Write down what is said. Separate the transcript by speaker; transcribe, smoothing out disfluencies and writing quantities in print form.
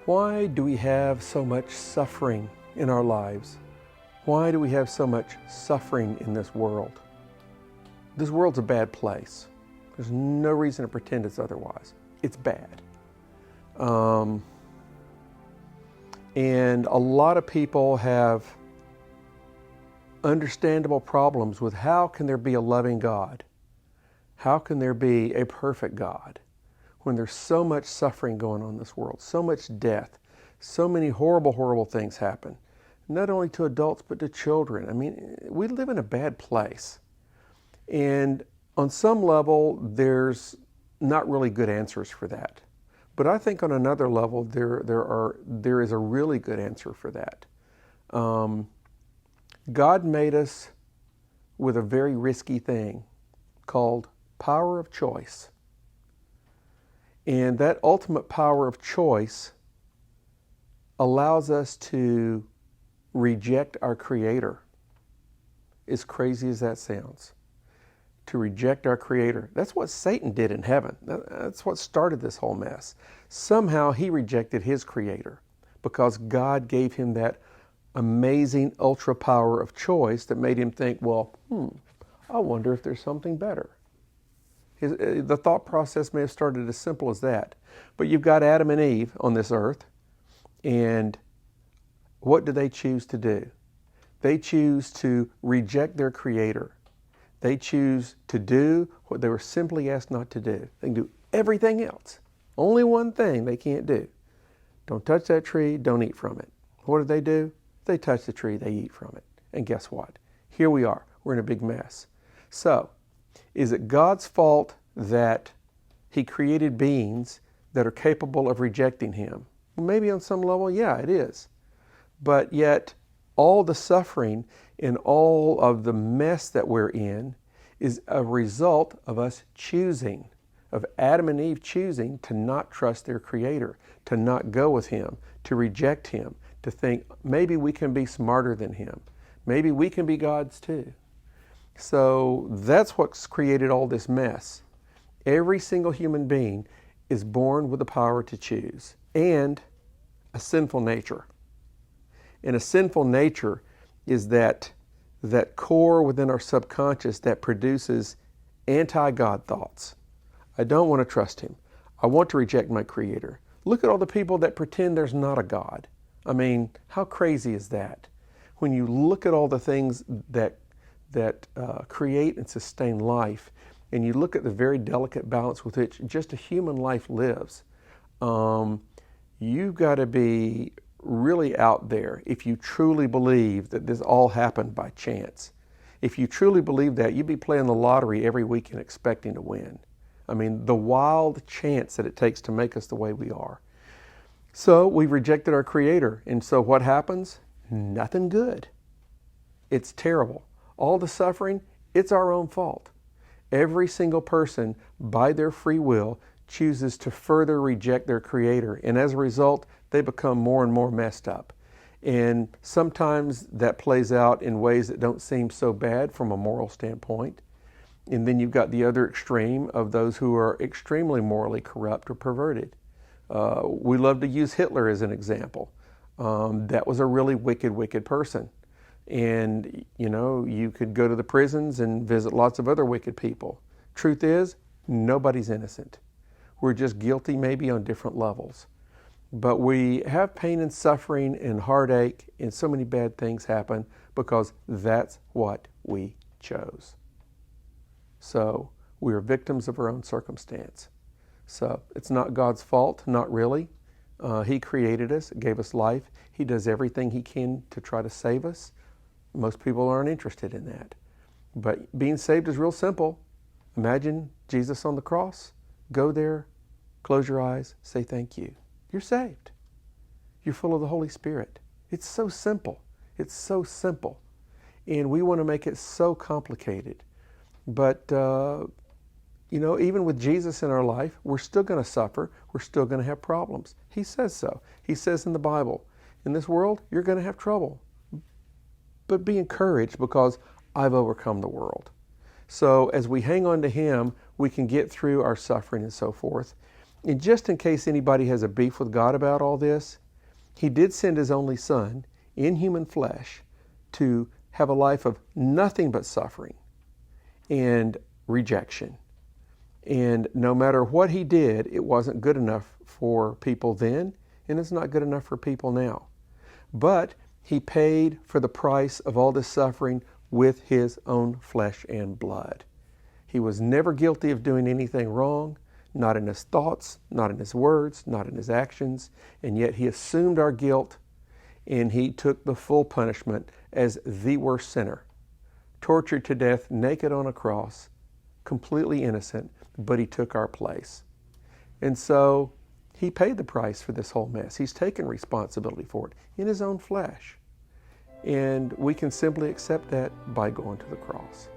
Speaker 1: Why do we have so much suffering in our lives? Why do we have so much suffering in this world? This world's a bad place. There's no reason to pretend it's otherwise. It's bad. And a lot of people have understandable problems with how can there be a loving God? How can there be a perfect God when there's so much suffering going on in this world, so much death, so many horrible, horrible things happen, not only to adults but to children. I mean, we live in a bad place. And on some level, there's not really good answers for that. But I think on another level, there is a really good answer for that. God made us with a very risky thing called power of choice. And that ultimate power of choice allows us to reject our Creator, as crazy as that sounds. To reject our Creator. That's what Satan did in heaven. That's what started this whole mess. Somehow he rejected his Creator because God gave him that amazing ultra power of choice that made him think, well, I wonder if there's something better. The thought process may have started as simple as that. But you've got Adam and Eve on this earth, and what do they choose to do? They choose to reject their Creator. They choose to do what they were simply asked not to do. They can do everything else. Only one thing they can't do. Don't touch that tree, don't eat from it. What do? They touch the tree, they eat from it. And guess what? Here we are. We're in a big mess. So, is it God's fault that He created beings that are capable of rejecting Him? Well, maybe on some level, yeah, it is. But yet, all the suffering and all of the mess that we're in is a result of us choosing, of Adam and Eve choosing to not trust their Creator, to not go with Him, to reject Him, to think maybe we can be smarter than Him. Maybe we can be gods too. So that's what's created all this mess. Every single human being is born with the power to choose and a sinful nature. And a sinful nature is that core within our subconscious that produces anti-God thoughts. I don't want to trust Him. I want to reject my Creator. Look at all the people that pretend there's not a God. I mean, how crazy is that? When you look at all the things that create and sustain life, and you look at the very delicate balance with which just a human life lives, you've got to be really out there if you truly believe that this all happened by chance. If you truly believe that, you'd be playing the lottery every weekend expecting to win. I mean, the wild chance that it takes to make us the way we are. So we've rejected our Creator, and so what happens? Nothing good. It's terrible. All the suffering, it's our own fault. Every single person, by their free will, chooses to further reject their Creator, and as a result, they become more and more messed up. And sometimes that plays out in ways that don't seem so bad from a moral standpoint. And then you've got the other extreme of those who are extremely morally corrupt or perverted. We love to use Hitler as an example. That was a really wicked, wicked person. And, you could go to the prisons and visit lots of other wicked people. Truth is, nobody's innocent. We're just guilty maybe on different levels. But we have pain and suffering and heartache and so many bad things happen because that's what we chose. So we are victims of our own circumstance. So it's not God's fault, not really. He created us, gave us life. He does everything He can to try to save us. Most people aren't interested in that. But being saved is real simple. Imagine Jesus on the cross. Go there, close your eyes, say thank you. You're saved. You're full of the Holy Spirit. It's so simple. It's so simple. And we want to make it so complicated. But, even with Jesus in our life, we're still going to suffer. We're still going to have problems. He says so. He says in the Bible, in this world, you're going to have trouble. But be encouraged because I've overcome the world. So as we hang on to Him, we can get through our suffering and so forth. And just in case anybody has a beef with God about all this, he did send his only son in human flesh to have a life of nothing but suffering and rejection. And no matter what he did, it wasn't good enough for people then, and it's not good enough for people now. But he paid for the price of all this suffering with his own flesh and blood. He was never guilty of doing anything wrong, not in his thoughts, not in his words, not in his actions, and yet he assumed our guilt, and he took the full punishment as the worst sinner, tortured to death, naked on a cross, completely innocent, but he took our place. And so he paid the price for this whole mess. He's taken responsibility for it in his own flesh. And we can simply accept that by going to the cross.